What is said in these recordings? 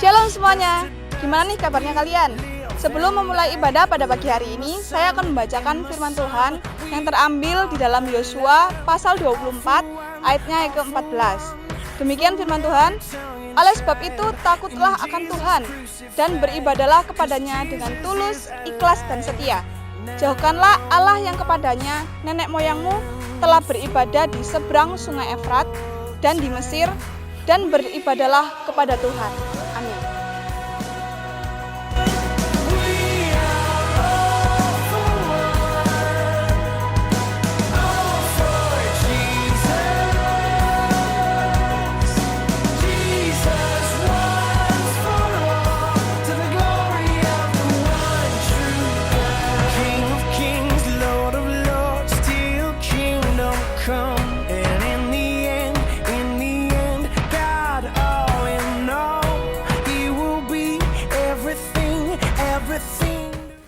Shalom semuanya, gimana nih kabarnya kalian? Sebelum memulai ibadah pada pagi hari ini, saya akan membacakan firman Tuhan yang terambil di dalam Yosua pasal 24 ayatnya yang ke-14. Demikian firman Tuhan, oleh sebab itu takutlah akan Tuhan dan beribadahlah kepadanya dengan tulus, ikhlas dan setia. Jauhkanlah Allah yang kepadanya nenek moyangmu telah beribadah di seberang sungai Efrat dan di Mesir, dan beribadahlah kepada Tuhan. Amin.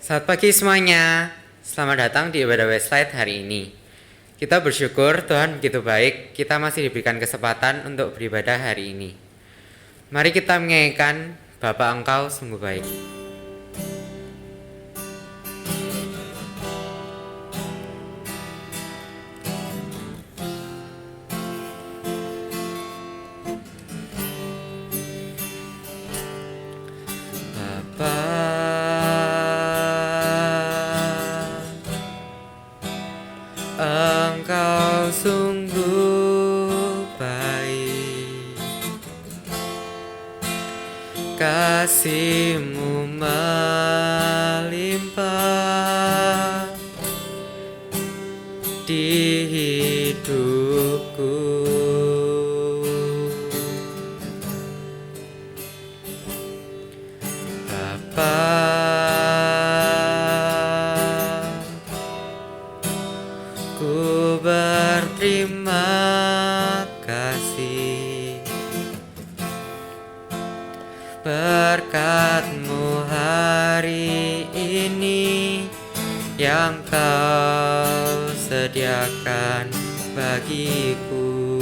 Selamat pagi semuanya, selamat datang di ibadah Westlight hari ini. Kita bersyukur Tuhan begitu baik, kita masih diberikan kesempatan untuk beribadah hari ini. Mari kita menyanyikan Bapa Engkau sungguh baik. Engkau sungguh baik, kasih-Mu melimpah di hidupku. Bapa, ku berterima kasih berkat-Mu hari ini yang Kau sediakan bagiku.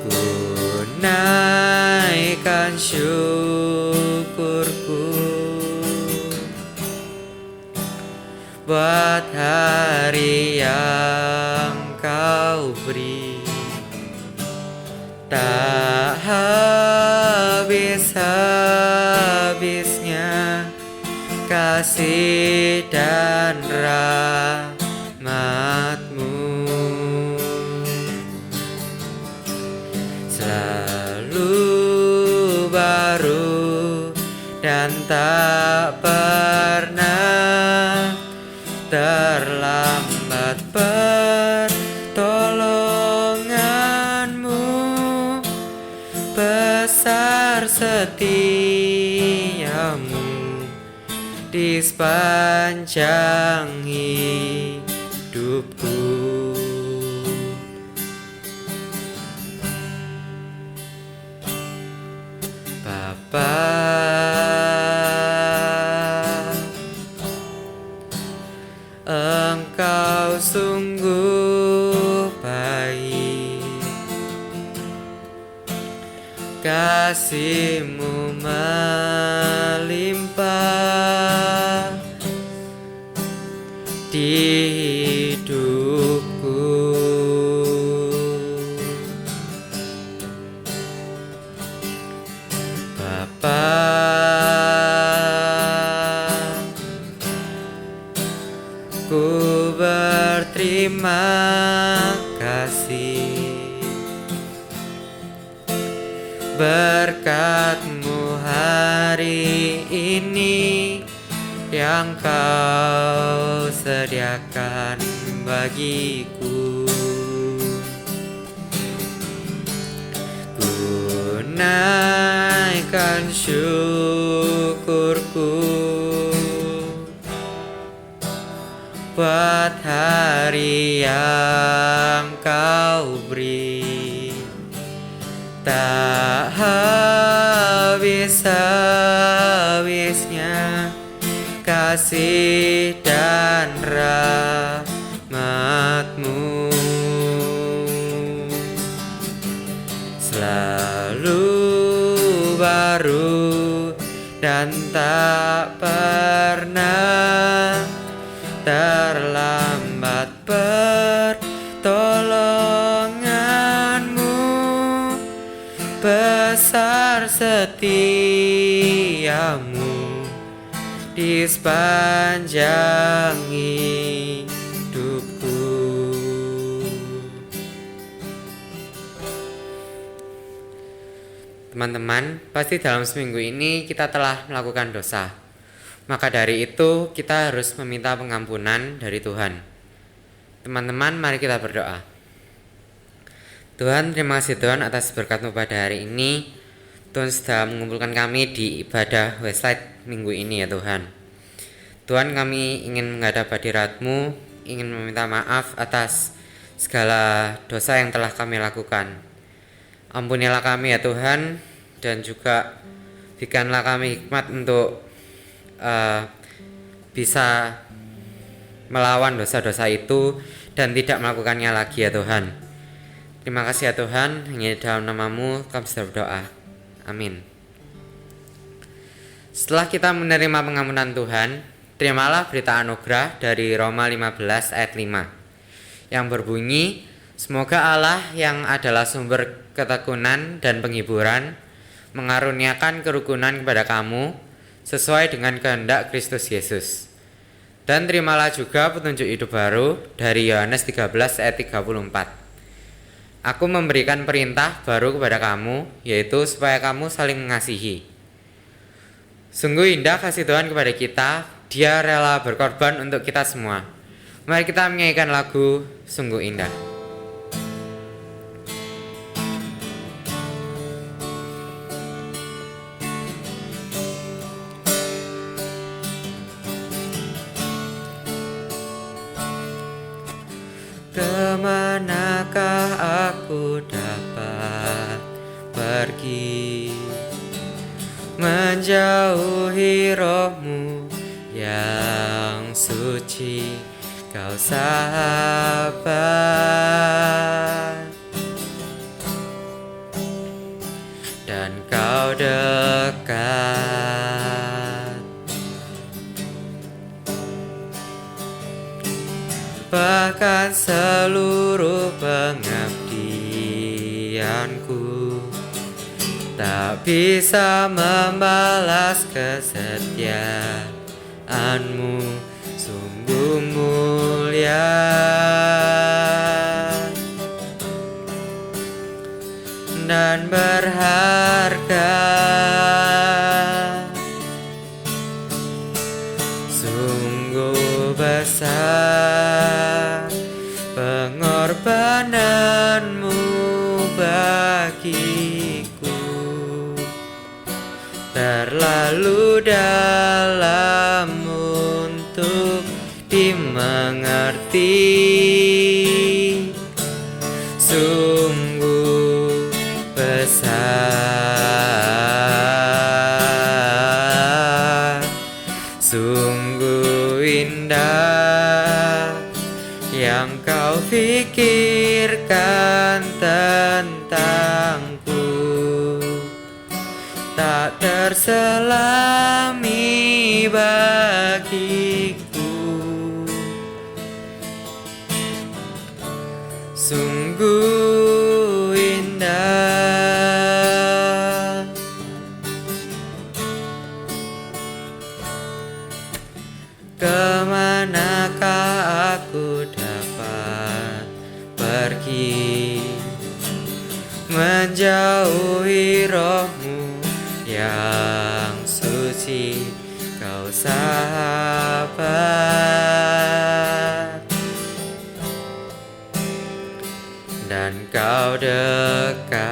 Ku naikkan syukurku buat hari yang Kau beri, tak habis-habisnya kasih dan rahmat-Mu. Selalu baru dan tak pernah terlambat pertolongan-Mu, besar setia-Mu di sepanjang hidupku. Bapa, Engkau sungguh baik, kasih-Mu melimpah di hidupku. Bapa, ku berterima kasih berkat-Mu hari ini yang Kau sediakan bagiku. Ku naikkan syukurku buat hari yang Kau beri, tak habis-habisnya kasih dan rahmat-Mu. Selalu selalu baru dan tak pernah terlambat pertolonganmu, besar setiamu di sepanjang hidupku. Teman-teman, pasti dalam seminggu ini kita telah melakukan dosa. Maka dari itu kita harus meminta pengampunan dari Tuhan. Teman-teman, mari kita berdoa. Tuhan, terima kasih Tuhan atas berkat-Mu pada hari ini. Tuhan sudah mengumpulkan kami di ibadah Westlight minggu ini ya Tuhan. Tuhan, kami ingin menghadap hadirat-Mu, ingin meminta maaf atas segala dosa yang telah kami lakukan. Ampunilah kami ya Tuhan, dan juga berikanlah kami hikmat untuk bisa melawan dosa-dosa itu dan tidak melakukannya lagi ya Tuhan. Terima kasih ya Tuhan, hanya dalam nama-Mu kami sudah berdoa. Amin. Setelah kita menerima pengampunan Tuhan, terimalah berita anugerah dari Roma 15 ayat 5 yang berbunyi, semoga Allah yang adalah sumber ketekunan dan penghiburan mengaruniakan kerukunan kepada kamu sesuai dengan kehendak Kristus Yesus. Dan terimalah juga petunjuk hidup baru dari Yohanes 13 ayat 34. Aku memberikan perintah baru kepada kamu, yaitu supaya kamu saling mengasihi. Sungguh indah kasih Tuhan kepada kita, Dia rela berkorban untuk kita semua. Mari kita menyanyikan lagu Sungguh Indah. Kemanakah aku dapat pergi, menjauhi roh-Mu yang suci, Kau sahabat, dan Kau dekat. Bahkan seluruh pengabdianku tak bisa membalas kesetiaan-Mu, sungguh mulia dan berharga. Sungguh besar pengorbanan-Mu bagiku, terlalu dalam untuk dimengerti. Sungguh besar, sungguh indah yang Kau pikirkan tentangku, tak terselami bagiku. Sungguh indah. Kemanakah aku dapat pergi, menjauhi roh-Mu yang suci, Kau sahabat, dan Kau dekat.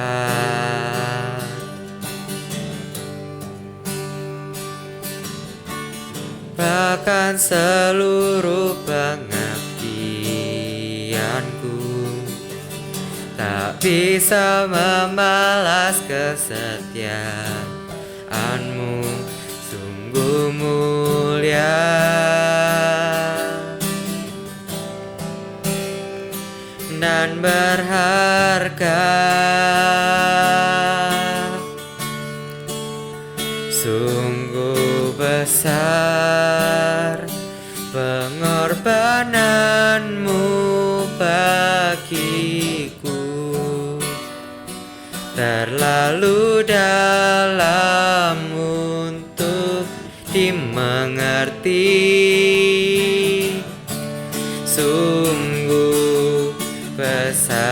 Bahkan seluruh pengabdianku tak bisa membalas kesetiaan-Mu, sungguh mulia dan berharga. besar pengorbananmu bagiku, terlalu dalam untuk dimengerti. Sungguh besar,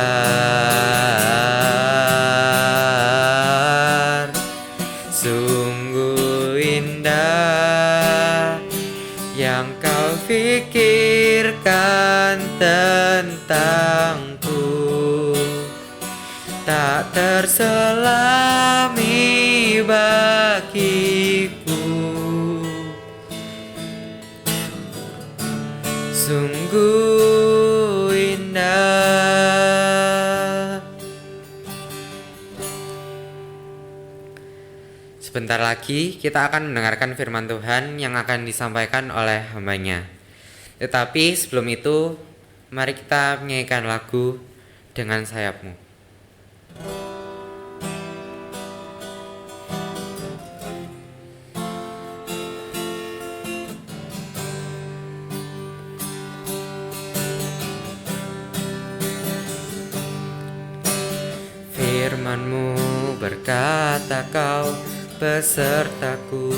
sungguh indah yang kau pikirkan tentangku, tak terselami bagiku. Sungguh indah. Sebentar lagi kita akan mendengarkan firman Tuhan yang akan disampaikan oleh hamba-Nya. Tetapi sebelum itu, mari kita menyanyikan lagu Dengan Sayapmu. Firman-Mu berkata kau besertaku,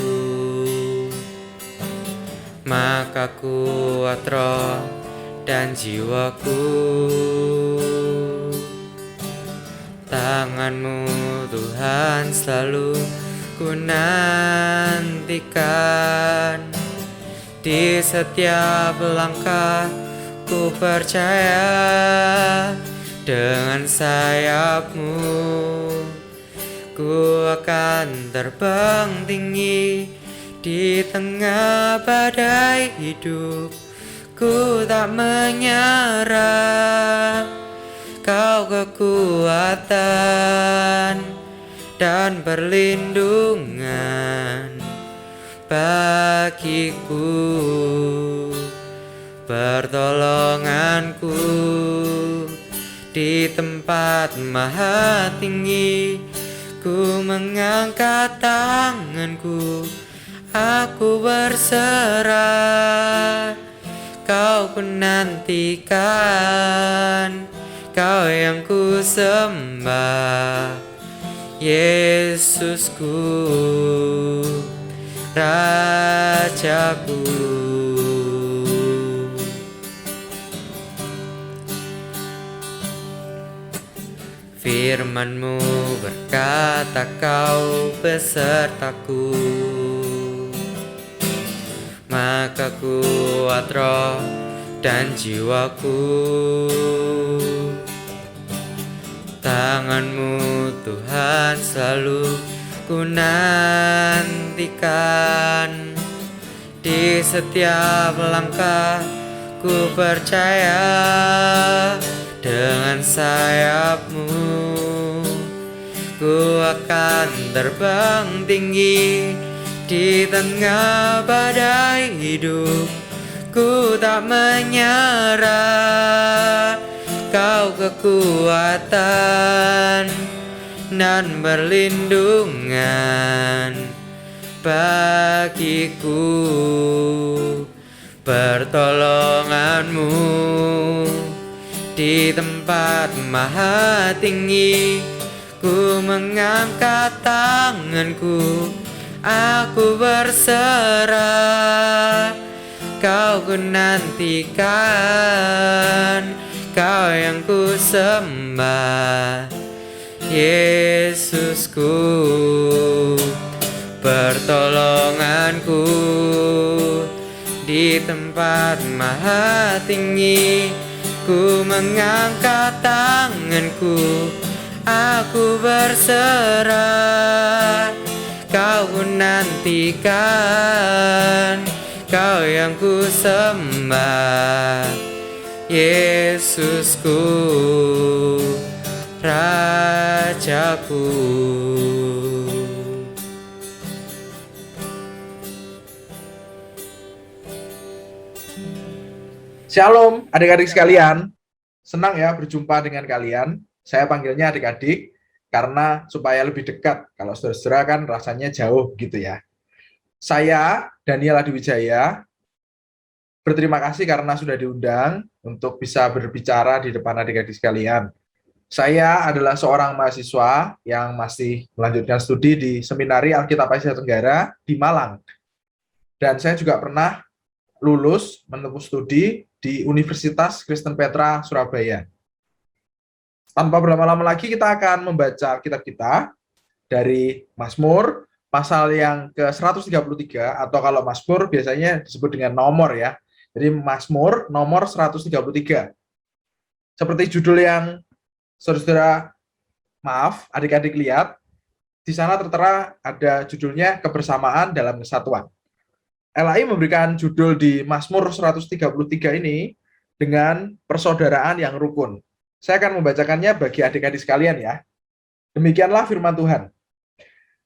maka kuat roh dan jiwaku. Tangan-Mu Tuhan selalu ku nantikan, di setiap langkah ku percaya. Dengan sayap-Mu ku akan terbang tinggi di tengah badai hidup. Ku tak menyerah, Kau kekuatan dan perlindungan bagiku, pertolonganku di tempat maha tinggi. Ku mengangkat tanganku, aku berserah. Kau ku nantikan, Kau yang ku sembah, Yesusku, Rajaku. Firman-Mu berkata kau besertaku, maka kuat roh dan jiwaku. Tangan-Mu Tuhan selalu ku nantikan, di setiap langkah ku percaya. Dengan sayap-Mu ku akan terbang tinggi di tengah badai hidup. Ku tak menyerah, Kau kekuatan dan perlindungan bagiku, pertolongan-Mu di tempat maha tinggi. Ku mengangkat tanganku, aku berserah. Kau ku nantikan, Kau yang ku sembah, Yesusku, pertolonganku di tempat maha tinggi. Ku mengangkat tanganku, aku berserah. Kau ku nantikan, Kau yang ku sembah, Yesusku, Rajaku. Shalom adik-adik sekalian, senang ya berjumpa dengan kalian. Saya panggilnya adik-adik karena supaya lebih dekat. Kalau saudara-saudara kan rasanya jauh gitu ya. Saya, Daniel Adiwijaya, berterima kasih karena sudah diundang untuk bisa berbicara di depan adik-adik sekalian. Saya adalah seorang mahasiswa yang masih melanjutkan studi di Seminari Alkitab Asia Tenggara di Malang. Dan saya juga pernah lulus menempuh studi di Universitas Kristen Petra, Surabaya. Tanpa berlama-lama lagi, kita akan membaca kitab kita dari Mazmur, pasal yang ke-133, atau kalau Mazmur biasanya disebut dengan nomor ya. Jadi Mazmur nomor 133. Seperti judul yang saudara, maaf, adik-adik lihat, di sana tertera ada judulnya Kebersamaan dalam Kesatuan. LAI memberikan judul di Mazmur 133 ini dengan persaudaraan yang rukun. Saya akan membacakannya bagi adik-adik sekalian ya. Demikianlah firman Tuhan.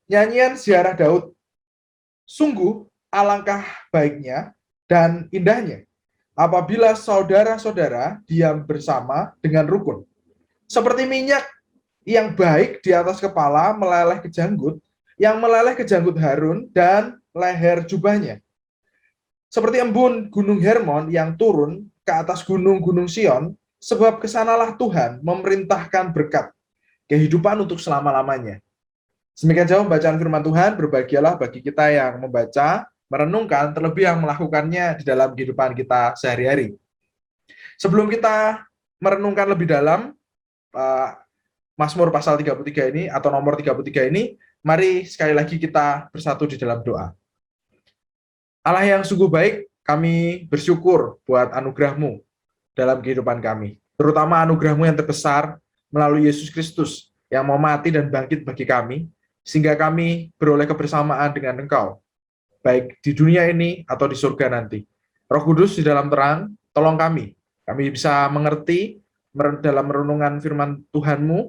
Nyanyian ziarah Daud. Sungguh alangkah baiknya dan indahnya apabila saudara-saudara diam bersama dengan rukun. Seperti minyak yang baik di atas kepala meleleh ke janggut, yang meleleh ke janggut Harun dan leher jubahnya. Seperti embun gunung Hermon yang turun ke atas gunung-gunung Sion, sebab kesanalah Tuhan memerintahkan berkat, kehidupan untuk selama-lamanya. Semakin jauh bacaan firman Tuhan, berbahagialah bagi kita yang membaca, merenungkan, terlebih yang melakukannya di dalam kehidupan kita sehari-hari. Sebelum kita merenungkan lebih dalam Mazmur pasal 33 ini, atau nomor 33 ini, mari sekali lagi kita bersatu di dalam doa. Allah yang sungguh baik, kami bersyukur buat anugerah-Mu dalam kehidupan kami. Terutama anugerah-Mu yang terbesar melalui Yesus Kristus yang mau mati dan bangkit bagi kami, sehingga kami beroleh kebersamaan dengan Engkau, baik di dunia ini atau di surga nanti. Roh Kudus di dalam terang, tolong kami bisa mengerti dalam renungan firman Tuhan-Mu,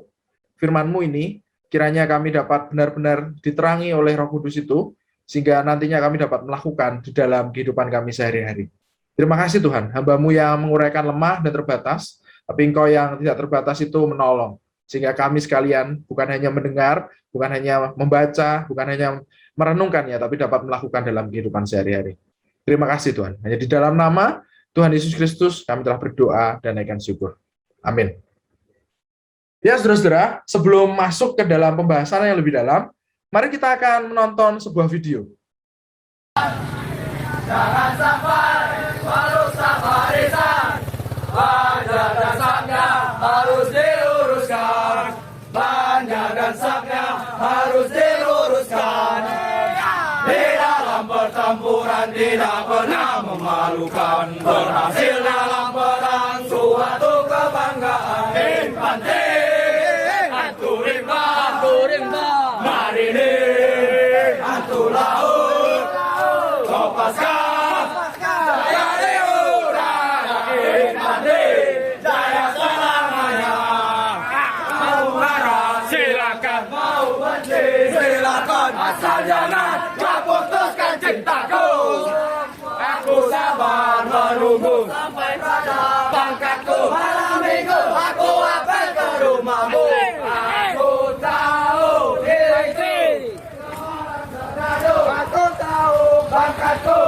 firman-Mu ini, kiranya kami dapat benar-benar diterangi oleh Roh Kudus itu, sehingga nantinya kami dapat melakukan di dalam kehidupan kami sehari-hari. Terima kasih Tuhan, hamba-Mu yang menguraikan lemah dan terbatas, tapi Engkau yang tidak terbatas itu menolong, sehingga kami sekalian bukan hanya mendengar, bukan hanya membaca, bukan hanya merenungkannya, tapi dapat melakukan dalam kehidupan sehari-hari. Terima kasih Tuhan. Hanya di dalam nama Tuhan Yesus Kristus kami telah berdoa dan naikkan syukur. Amin. Ya saudara-saudara, sebelum masuk ke dalam pembahasan yang lebih dalam, mari kita akan menonton sebuah video. Jangan sampai merusak barisan, banjar dan saknya harus diluruskan, banjar dan saknya harus diluruskan. Di dalam pertempuran tidak pernah memalukan, berhasil dalam perang suatu kebanggaan. Infanteri, Anturimba, Marini, Antu Laut, Kopaska, Jaya Dewa, Infanteri, Jaya selamanya. Mau marah silakan, mau benci silakan, asal jangan kau putuskan cintaku. Aku sabar menunggu sampai pada pangkatku. Malam minggu aku apel ke rumahmu. Aku tahu diriku, aku tahu pangkatku.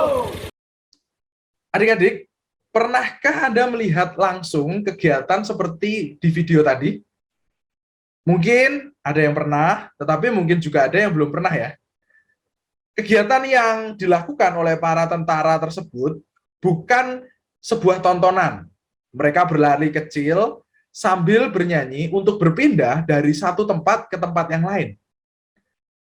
Adik-adik, pernahkah Anda melihat langsung kegiatan seperti di video tadi? Mungkin ada yang pernah, tetapi mungkin juga ada yang belum pernah ya. Kegiatan yang dilakukan oleh para tentara tersebut bukan sebuah tontonan. Mereka berlari kecil sambil bernyanyi untuk berpindah dari satu tempat ke tempat yang lain.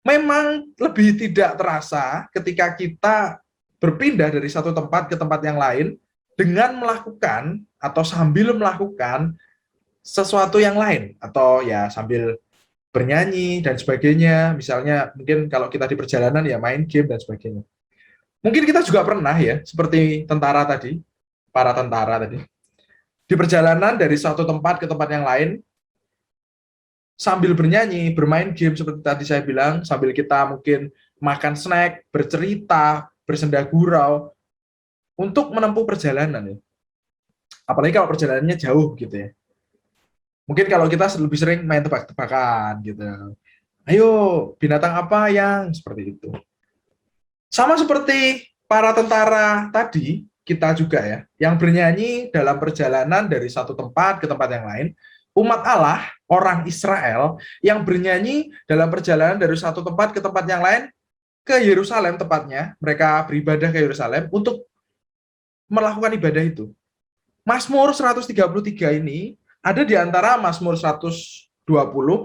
Memang lebih tidak terasa ketika kita berpindah dari satu tempat ke tempat yang lain dengan melakukan atau sambil melakukan sesuatu yang lain, atau ya sambil bernyanyi dan sebagainya. Misalnya mungkin kalau kita di perjalanan ya main game dan sebagainya. Mungkin kita juga pernah ya, seperti para tentara tadi, di perjalanan dari suatu tempat ke tempat yang lain, sambil bernyanyi, bermain game seperti tadi saya bilang, sambil kita mungkin makan snack, bercerita, bersenda gurau, untuk menempuh perjalanan ya. Apalagi kalau perjalanannya jauh gitu ya. Mungkin kalau kita lebih sering main tebak-tebakan gitu. Ayo, binatang apa yang seperti itu. Sama seperti para tentara tadi, kita juga ya, yang bernyanyi dalam perjalanan dari satu tempat ke tempat yang lain, umat Allah, orang Israel, yang bernyanyi dalam perjalanan dari satu tempat ke tempat yang lain, ke Yerusalem tepatnya, mereka beribadah ke Yerusalem untuk melakukan ibadah itu. Mazmur 133 ini ada di antara Mazmur 120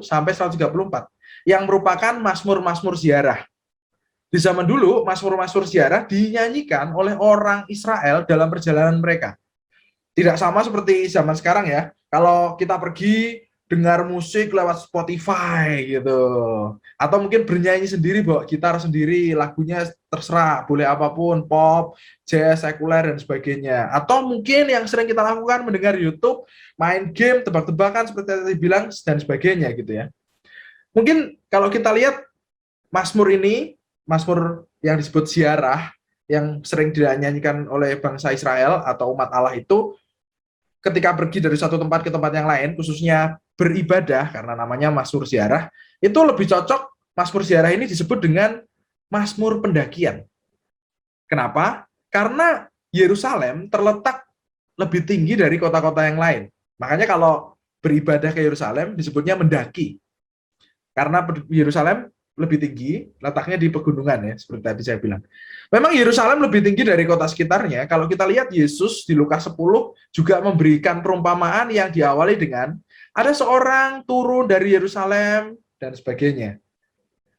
sampai 134 yang merupakan Mazmur-Mazmur ziarah. Di zaman dulu, Mazmur-Mazmur ziarah dinyanyikan oleh orang Israel dalam perjalanan mereka. Tidak sama seperti zaman sekarang ya. Kalau kita pergi dengar musik lewat Spotify gitu. Atau mungkin bernyanyi sendiri, bawa gitar sendiri, lagunya terserah, boleh apapun, pop, jazz, sekuler, dan sebagainya. Atau mungkin yang sering kita lakukan mendengar YouTube, main game, tebak-tebakan seperti yang tadi bilang, dan sebagainya gitu ya. Mungkin kalau kita lihat Mazmur ini, Mazmur yang disebut ziarah, yang sering dinyanyikan oleh bangsa Israel atau umat Allah itu, ketika pergi dari satu tempat ke tempat yang lain, khususnya beribadah, karena namanya Mazmur ziarah, itu lebih cocok Mazmur ziarah ini disebut dengan Mazmur pendakian. Kenapa? Karena Yerusalem terletak lebih tinggi dari kota-kota yang lain. Makanya kalau beribadah ke Yerusalem disebutnya mendaki. Karena Yerusalem lebih tinggi, letaknya di pegunungan ya, seperti tadi saya bilang. Memang Yerusalem lebih tinggi dari kota sekitarnya. Kalau kita lihat Yesus di Lukas 10 juga memberikan perumpamaan yang diawali dengan ada seorang turun dari Yerusalem dan sebagainya.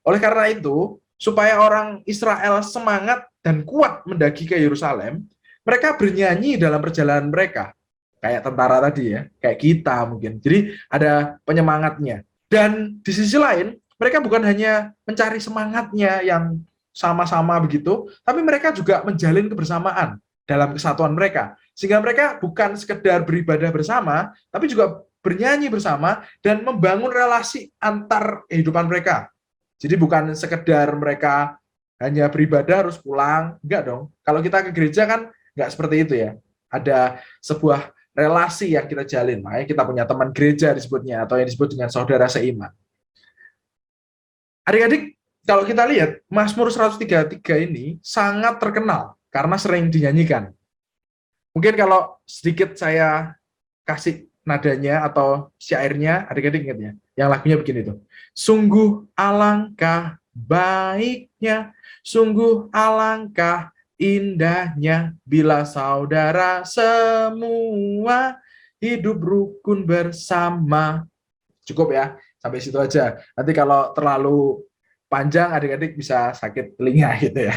Oleh karena itu, supaya orang Israel semangat dan kuat mendaki ke Yerusalem, mereka bernyanyi dalam perjalanan mereka. Kayak tentara tadi ya, kayak kita mungkin. Jadi ada penyemangatnya. Dan di sisi lain, mereka bukan hanya mencari semangatnya yang sama-sama begitu, tapi mereka juga menjalin kebersamaan dalam kesatuan mereka. Sehingga mereka bukan sekedar beribadah bersama, tapi juga bernyanyi bersama dan membangun relasi antar kehidupan mereka. Jadi bukan sekedar mereka hanya beribadah harus pulang, enggak dong. Kalau kita ke gereja kan enggak seperti itu ya. Ada sebuah relasi yang kita jalin. Makanya kita punya teman gereja disebutnya, atau yang disebut dengan saudara seiman. Adik-adik, kalau kita lihat, Mazmur 133 ini sangat terkenal karena sering dinyanyikan. Mungkin kalau sedikit saya kasih nadanya atau syairnya, adik-adik ingat ya, yang lagunya begini tuh. Sungguh alangkah baiknya, sungguh alangkah indahnya, bila saudara semua hidup rukun bersama. Cukup ya, sampai situ aja. Nanti kalau terlalu panjang, adik-adik bisa sakit telinga gitu ya.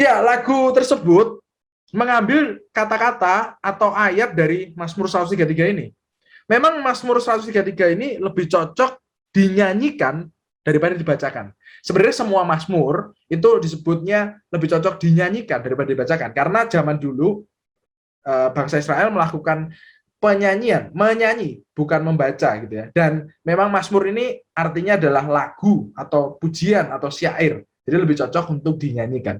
Ya, lagu tersebut mengambil kata-kata atau ayat dari Mazmur 133 ini. Memang Mazmur 133 ini lebih cocok dinyanyikan daripada dibacakan. Sebenarnya semua Mazmur itu disebutnya lebih cocok dinyanyikan daripada dibacakan. Karena zaman dulu bangsa Israel melakukan penyanyian, menyanyi, bukan membaca gitu ya. Dan memang Mazmur ini artinya adalah lagu atau pujian atau syair. Jadi lebih cocok untuk dinyanyikan.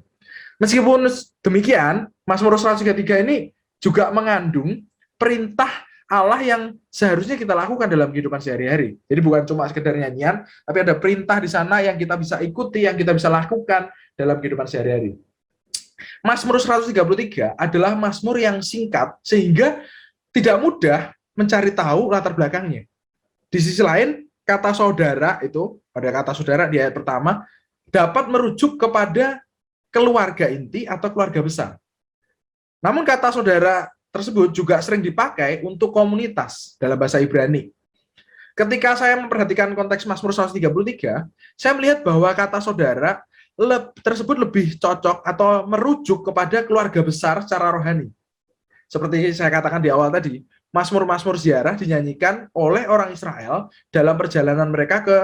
Meskipun demikian, Mazmur 133 ini juga mengandung perintah Allah yang seharusnya kita lakukan dalam kehidupan sehari-hari. Jadi bukan cuma sekedar nyanyian, tapi ada perintah di sana yang kita bisa ikuti, yang kita bisa lakukan dalam kehidupan sehari-hari. Mazmur 133 adalah Mazmur yang singkat, sehingga tidak mudah mencari tahu latar belakangnya. Di sisi lain, kata saudara itu, pada kata saudara di ayat pertama, dapat merujuk kepada keluarga inti atau keluarga besar. Namun kata saudara tersebut juga sering dipakai untuk komunitas dalam bahasa Ibrani. Ketika saya memperhatikan konteks Mazmur 133, saya melihat bahwa kata saudara tersebut lebih cocok atau merujuk kepada keluarga besar secara rohani. Seperti saya katakan di awal tadi, Mazmur-Mazmur ziarah dinyanyikan oleh orang Israel dalam perjalanan mereka ke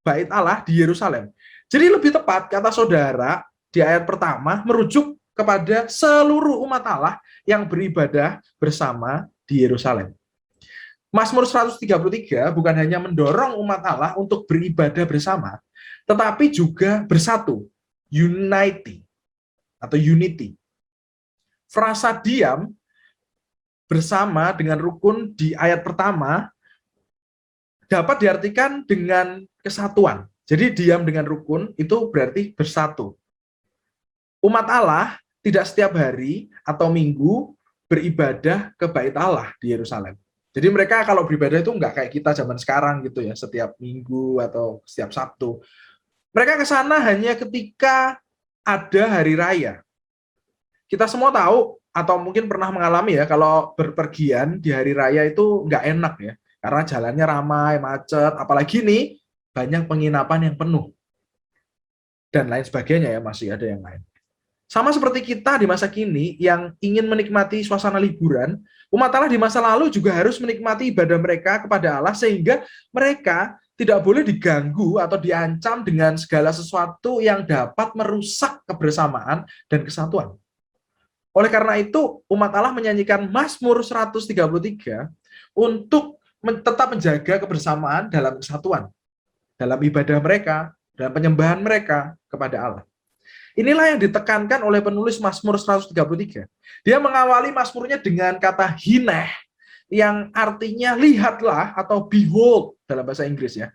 Bait Allah di Yerusalem. Jadi lebih tepat kata saudara di ayat pertama merujuk kepada seluruh umat Allah yang beribadah bersama di Yerusalem. Mazmur 133 bukan hanya mendorong umat Allah untuk beribadah bersama, tetapi juga bersatu, unity atau unity. Frasa diam bersama dengan rukun di ayat pertama dapat diartikan dengan kesatuan. Jadi diam dengan rukun itu berarti bersatu. Umat Allah tidak setiap hari atau minggu beribadah ke Bait Allah di Yerusalem. Jadi mereka kalau beribadah itu nggak kayak kita zaman sekarang gitu ya, setiap minggu atau setiap Sabtu. Mereka ke sana hanya ketika ada hari raya. Kita semua tahu atau mungkin pernah mengalami ya, kalau berpergian di hari raya itu nggak enak ya, karena jalannya ramai, macet, apalagi nih banyak penginapan yang penuh dan lain sebagainya ya, masih ada yang lain. Sama seperti kita di masa kini yang ingin menikmati suasana liburan, umat Allah di masa lalu juga harus menikmati ibadah mereka kepada Allah sehingga mereka tidak boleh diganggu atau diancam dengan segala sesuatu yang dapat merusak kebersamaan dan kesatuan. Oleh karena itu, umat Allah menyanyikan Mazmur 133 untuk tetap menjaga kebersamaan dalam kesatuan, dalam ibadah mereka, dalam penyembahan mereka kepada Allah. Inilah yang ditekankan oleh penulis Mazmur 133. Dia mengawali Mazmurnya dengan kata hineh, yang artinya lihatlah atau behold dalam bahasa Inggris ya.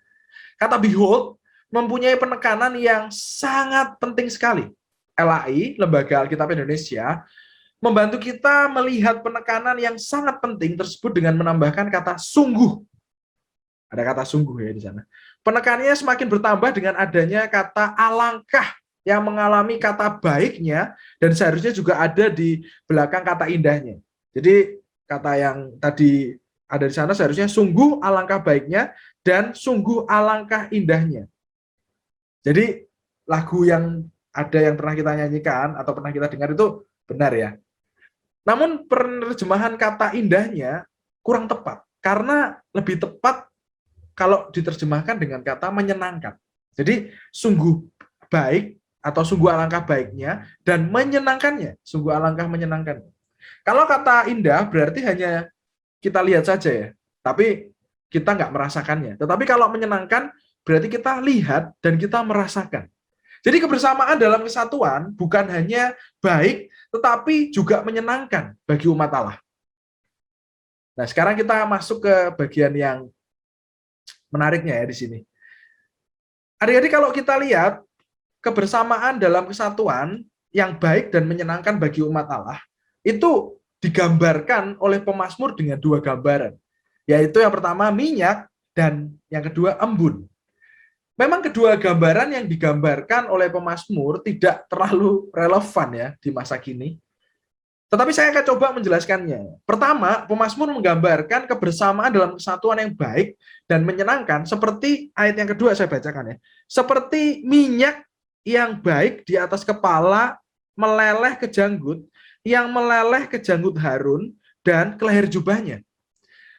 Kata behold mempunyai penekanan yang sangat penting sekali. LAI, Lembaga Alkitab Indonesia, membantu kita melihat penekanan yang sangat penting tersebut dengan menambahkan kata sungguh. Ada kata sungguh ya di sana. Penekanannya semakin bertambah dengan adanya kata alangkah yang mengalami kata baiknya dan seharusnya juga ada di belakang kata indahnya. Jadi kata yang tadi ada di sana seharusnya sungguh alangkah baiknya dan sungguh alangkah indahnya. Jadi lagu yang ada yang pernah kita nyanyikan atau pernah kita dengar itu benar ya. Namun penerjemahan kata indahnya kurang tepat karena lebih tepat kalau diterjemahkan dengan kata menyenangkan. Jadi sungguh baik atau sungguh alangkah baiknya dan menyenangkannya, sungguh alangkah menyenangkannya. Kalau kata indah berarti hanya kita lihat saja ya, tapi kita nggak merasakannya. Tetapi kalau menyenangkan berarti kita lihat dan kita merasakan. Jadi kebersamaan dalam kesatuan bukan hanya baik, tetapi juga menyenangkan bagi umat Allah. Nah, sekarang kita masuk ke bagian yang menariknya ya di sini. Adik-adik, kalau kita lihat kebersamaan dalam kesatuan yang baik dan menyenangkan bagi umat Allah, itu digambarkan oleh pemazmur dengan dua gambaran, yaitu yang pertama minyak dan yang kedua embun. Memang kedua gambaran yang digambarkan oleh pemazmur tidak terlalu relevan ya di masa kini. Tetapi saya akan coba menjelaskannya. Pertama, pemazmur menggambarkan kebersamaan dalam kesatuan yang baik dan menyenangkan seperti ayat yang kedua saya bacakan ya. Seperti minyak yang baik di atas kepala meleleh ke janggut, yang meleleh ke janggut Harun dan ke leher jubahnya.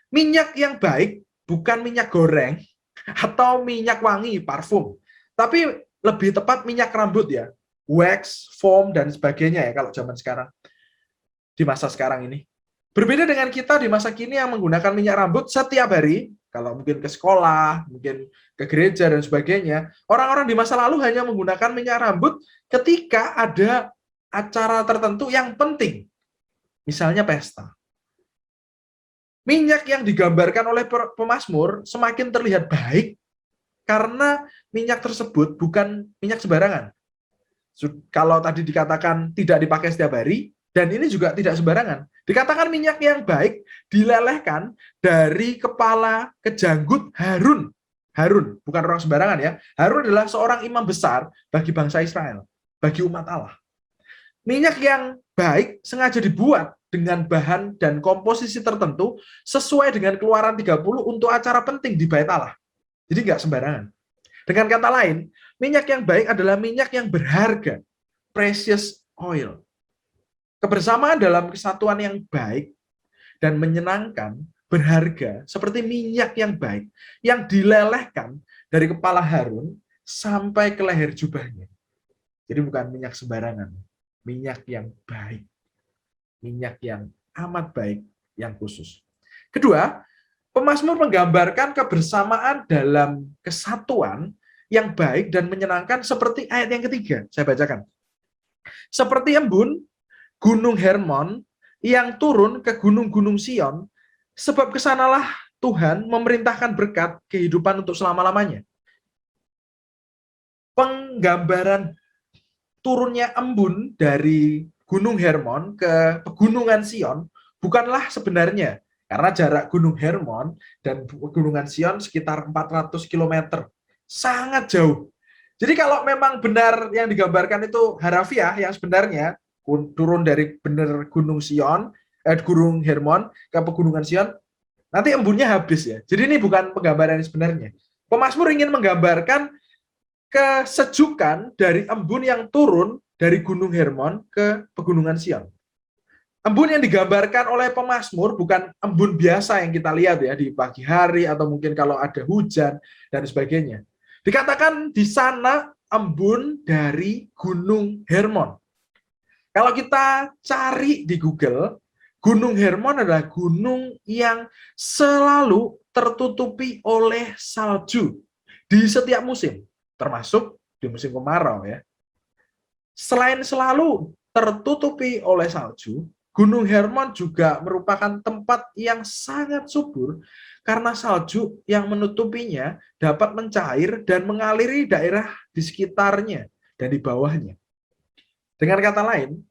Minyak yang baik bukan minyak goreng atau minyak wangi, parfum. Tapi lebih tepat minyak rambut ya. Wax, foam, dan sebagainya ya kalau zaman sekarang. Di masa sekarang ini. Berbeda dengan kita di masa kini yang menggunakan minyak rambut setiap hari, kalau mungkin ke sekolah, mungkin ke gereja, dan sebagainya. Orang-orang di masa lalu hanya menggunakan minyak rambut ketika ada acara tertentu yang penting. Misalnya pesta. Minyak yang digambarkan oleh pemazmur semakin terlihat baik karena minyak tersebut bukan minyak sembarangan. Kalau tadi dikatakan tidak dipakai setiap hari, dan ini juga tidak sembarangan. Dikatakan minyak yang baik dilelehkan dari kepala ke janggut Harun. Harun, bukan orang sembarangan ya. Harun adalah seorang imam besar bagi bangsa Israel, bagi umat Allah. Minyak yang baik sengaja dibuat dengan bahan dan komposisi tertentu sesuai dengan Keluaran 30 untuk acara penting di Bait Allah. Jadi nggak sembarangan. Dengan kata lain, minyak yang baik adalah minyak yang berharga, precious oil. Kebersamaan dalam kesatuan yang baik dan menyenangkan, berharga, seperti minyak yang baik, yang dilelehkan dari kepala Harun sampai ke leher jubahnya. Jadi bukan minyak sembarangan, minyak yang baik, minyak yang amat baik, yang khusus. Kedua, pemazmur menggambarkan kebersamaan dalam kesatuan yang baik dan menyenangkan seperti ayat yang ketiga. Saya bacakan. Seperti embun, Gunung Hermon yang turun ke gunung-gunung Sion, sebab kesanalah Tuhan memerintahkan berkat kehidupan untuk selama-lamanya. Penggambaran turunnya embun dari Gunung Hermon ke Pegunungan Sion bukanlah sebenarnya, karena jarak Gunung Hermon dan Pegunungan Sion sekitar 400 km. Sangat jauh. Jadi kalau memang benar yang digambarkan itu harafiah, yang sebenarnya turun dari benar Gunung Gunung Hermon ke Pegunungan Sion, nanti embunnya habis ya. Jadi ini bukan penggambaran yang sebenarnya. Pemazmur ingin menggambarkan kesejukan dari embun yang turun dari Gunung Hermon ke Pegunungan Sion. Embun yang digambarkan oleh pemazmur bukan embun biasa yang kita lihat ya di pagi hari atau mungkin kalau ada hujan dan sebagainya. Dikatakan di sana embun dari Gunung Hermon. Kalau kita cari di Google, Gunung Hermon adalah gunung yang selalu tertutupi oleh salju di setiap musim, termasuk di musim kemarau ya. Selain selalu tertutupi oleh salju, Gunung Hermon juga merupakan tempat yang sangat subur karena salju yang menutupinya dapat mencair dan mengaliri daerah di sekitarnya dan di bawahnya. Dengan kata lain,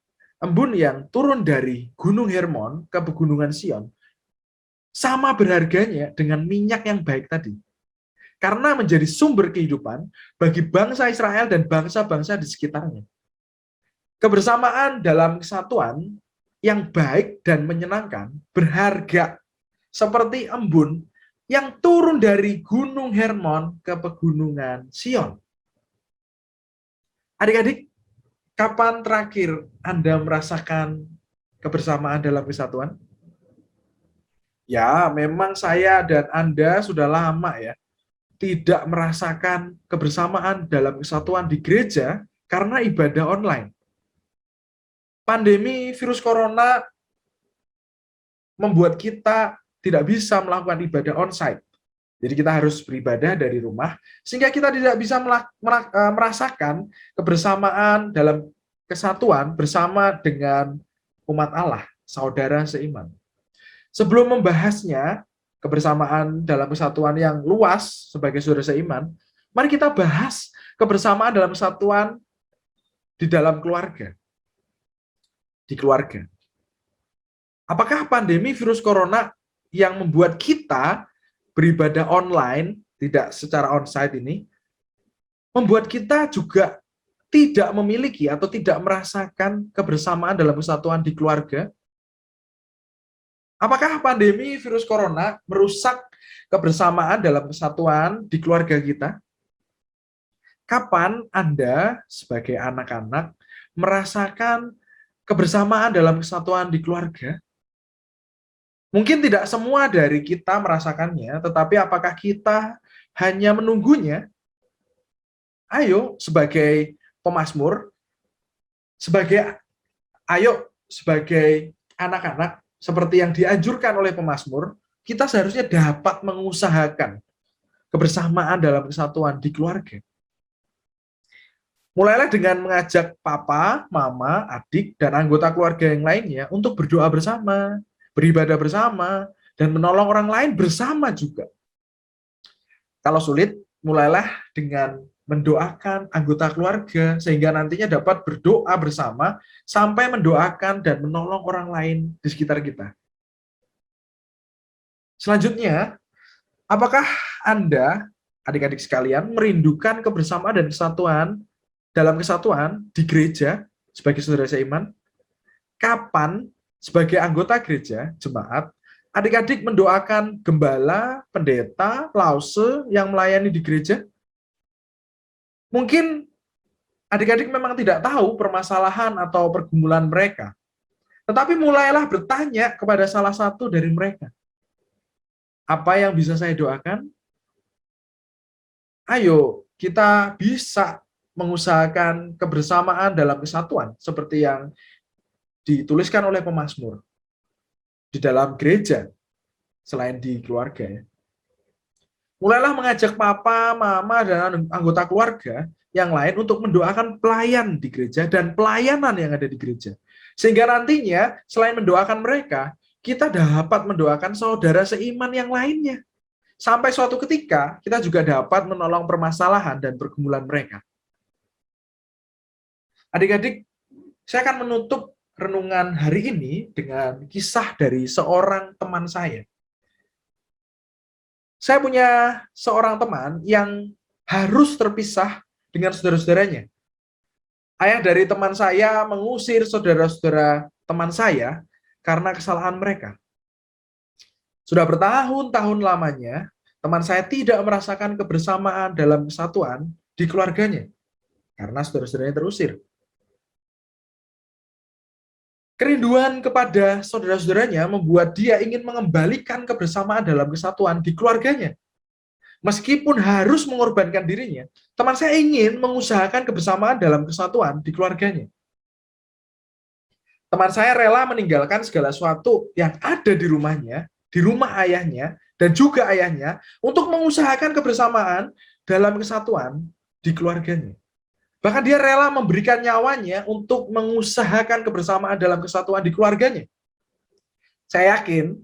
embun yang turun dari Gunung Hermon ke Pegunungan Sion sama berharganya dengan minyak yang baik tadi. Karena menjadi sumber kehidupan bagi bangsa Israel dan bangsa-bangsa di sekitarnya. Kebersamaan dalam kesatuan yang baik dan menyenangkan, berharga, seperti embun yang turun dari Gunung Hermon ke Pegunungan Sion. Adik-adik, kapan terakhir Anda merasakan kebersamaan dalam kesatuan? Ya, memang saya dan Anda sudah lama ya tidak merasakan kebersamaan dalam kesatuan di gereja karena ibadah online. Pandemi virus corona membuat kita tidak bisa melakukan ibadah onsite. Jadi kita harus beribadah dari rumah, sehingga kita tidak bisa merasakan kebersamaan dalam kesatuan bersama dengan umat Allah, saudara seiman. Sebelum membahasnya, kebersamaan dalam kesatuan yang luas sebagai saudara seiman, mari kita bahas kebersamaan dalam kesatuan di dalam keluarga. Di keluarga. Apakah pandemi virus corona yang membuat kita beribadah online, tidak secara onsite ini, membuat kita juga tidak memiliki atau tidak merasakan kebersamaan dalam kesatuan di keluarga? Apakah pandemi virus corona merusak kebersamaan dalam kesatuan di keluarga kita? Kapan Anda sebagai anak-anak merasakan kebersamaan dalam kesatuan di keluarga? Mungkin tidak semua dari kita merasakannya, tetapi apakah kita hanya menunggunya? Ayo, sebagai pemazmur, sebagai anak-anak, seperti yang dianjurkan oleh pemazmur, kita seharusnya dapat mengusahakan kebersamaan dalam kesatuan di keluarga. Mulailah dengan mengajak papa, mama, adik, dan anggota keluarga yang lainnya untuk berdoa bersama, beribadah bersama, dan menolong orang lain bersama juga. Kalau sulit, mulailah dengan mendoakan anggota keluarga, sehingga nantinya dapat berdoa bersama, sampai mendoakan dan menolong orang lain di sekitar kita. Selanjutnya, apakah Anda, adik-adik sekalian, merindukan kebersamaan dan kesatuan dalam kesatuan di gereja sebagai saudara seiman? Kapan sebagai anggota gereja, jemaat, adik-adik mendoakan gembala, pendeta, lause yang melayani di gereja? Mungkin adik-adik memang tidak tahu permasalahan atau pergumulan mereka. Tetapi mulailah bertanya kepada salah satu dari mereka. Apa yang bisa saya doakan? Ayo, kita bisa mengusahakan kebersamaan dalam kesatuan seperti yang dituliskan oleh pemazmur di dalam gereja selain di keluarga ya. Mulailah mengajak papa, mama, dan anggota keluarga yang lain untuk mendoakan pelayan di gereja dan pelayanan yang ada di gereja. Sehingga nantinya selain mendoakan mereka, kita dapat mendoakan saudara seiman yang lainnya. Sampai suatu ketika kita juga dapat menolong permasalahan dan pergumulan mereka. Adik-adik, saya akan menutup renungan hari ini dengan kisah dari seorang teman saya. Saya punya seorang teman yang harus terpisah dengan saudara-saudaranya. Ayah dari teman saya mengusir saudara-saudara teman saya karena kesalahan mereka. Sudah bertahun-tahun lamanya, teman saya tidak merasakan kebersamaan dalam kesatuan di keluarganya karena saudara-saudaranya terusir. Kerinduan kepada saudara-saudaranya membuat dia ingin mengembalikan kebersamaan dalam kesatuan di keluarganya. Meskipun harus mengorbankan dirinya, teman saya ingin mengusahakan kebersamaan dalam kesatuan di keluarganya. Teman saya rela meninggalkan segala sesuatu yang ada di rumahnya, di rumah ayahnya, dan juga ayahnya, untuk mengusahakan kebersamaan dalam kesatuan di keluarganya. Bahkan dia rela memberikan nyawanya untuk mengusahakan kebersamaan dalam kesatuan di keluarganya. Saya yakin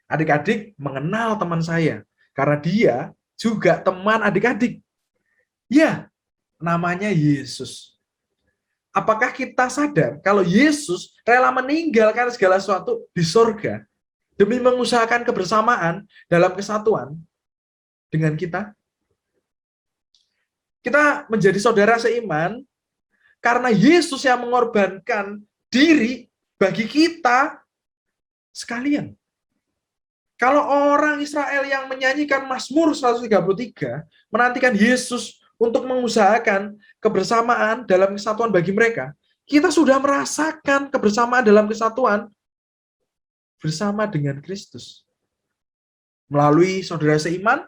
adik-adik mengenal teman saya, karena dia juga teman adik-adik. Ya, namanya Yesus. Apakah kita sadar kalau Yesus rela meninggalkan segala sesuatu di surga demi mengusahakan kebersamaan dalam kesatuan dengan kita? Kita menjadi saudara seiman karena Yesus yang mengorbankan diri bagi kita sekalian. Kalau orang Israel yang menyanyikan Mazmur 133 menantikan Yesus untuk mengusahakan kebersamaan dalam kesatuan bagi mereka, kita sudah merasakan kebersamaan dalam kesatuan bersama dengan Kristus. Melalui saudara seiman,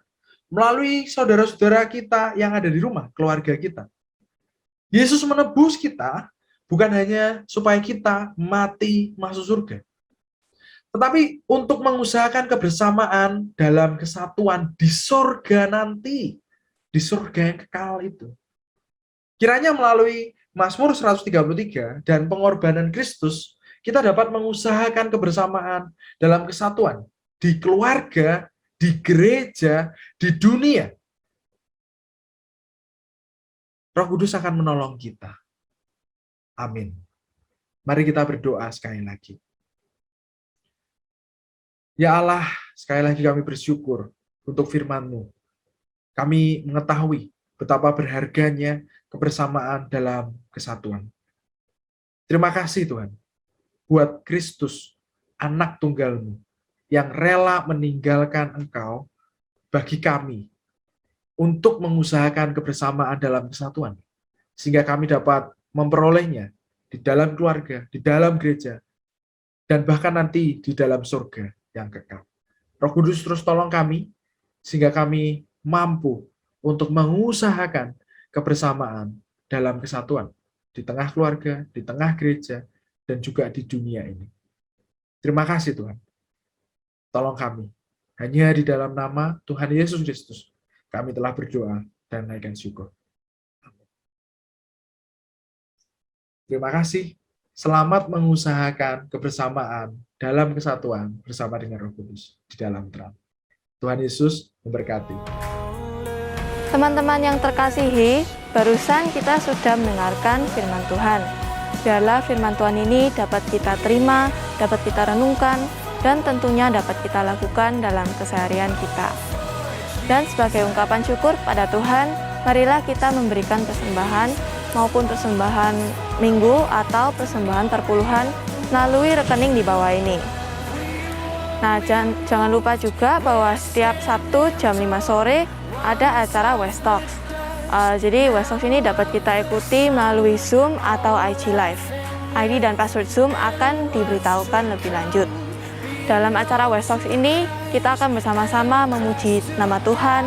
melalui saudara-saudara kita yang ada di rumah, keluarga kita. Yesus menebus kita bukan hanya supaya kita mati masuk surga, tetapi untuk mengusahakan kebersamaan dalam kesatuan di surga nanti, di surga yang kekal itu. Kiranya melalui Mazmur 133 dan pengorbanan Kristus, kita dapat mengusahakan kebersamaan dalam kesatuan di keluarga, di gereja, di dunia. Roh Kudus akan menolong kita. Amin. Mari kita berdoa sekali lagi. Ya Allah, sekali lagi kami bersyukur untuk firman-Mu. Kami mengetahui betapa berharganya kebersamaan dalam kesatuan. Terima kasih Tuhan, buat Kristus, anak tunggal-Mu, yang rela meninggalkan Engkau bagi kami untuk mengusahakan kebersamaan dalam kesatuan, sehingga kami dapat memperolehnya di dalam keluarga, di dalam gereja, dan bahkan nanti di dalam surga yang kekal. Roh Kudus terus tolong kami, sehingga kami mampu untuk mengusahakan kebersamaan dalam kesatuan di tengah keluarga, di tengah gereja, dan juga di dunia ini. Terima kasih Tuhan. Tolong kami. Hanya di dalam nama Tuhan Yesus Kristus, kami telah berdoa dan naikkan syukur. Amin. Terima kasih. Selamat mengusahakan kebersamaan dalam kesatuan bersama dengan Roh Kudus di dalam terang. Tuhan Yesus memberkati. Teman-teman yang terkasihi, barusan kita sudah mendengarkan firman Tuhan. Biarlah firman Tuhan ini dapat kita terima, dapat kita renungkan, dan tentunya dapat kita lakukan dalam keseharian kita. Dan sebagai ungkapan syukur pada Tuhan, marilah kita memberikan persembahan maupun persembahan minggu atau persembahan perpuluhan melalui rekening di bawah ini. Nah, jangan lupa juga bahwa setiap Sabtu jam 5 sore ada acara West Talks. Jadi West Talks ini dapat kita ikuti melalui Zoom atau IG Live. ID dan password Zoom akan diberitahukan lebih lanjut. Dalam acara West Talks ini, kita akan bersama-sama memuji nama Tuhan,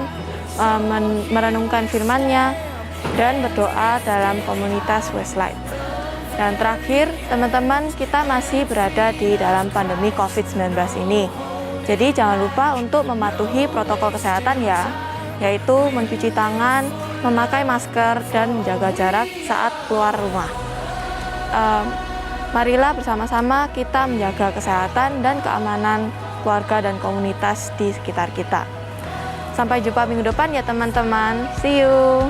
merenungkan firman-Nya, dan berdoa dalam komunitas Westlight. Dan terakhir, teman-teman, kita masih berada di dalam pandemi COVID-19 ini. Jadi jangan lupa untuk mematuhi protokol kesehatan ya, yaitu mencuci tangan, memakai masker, dan menjaga jarak saat keluar rumah. Marilah bersama-sama kita menjaga kesehatan dan keamanan keluarga dan komunitas di sekitar kita. Sampai jumpa minggu depan ya teman-teman. See you!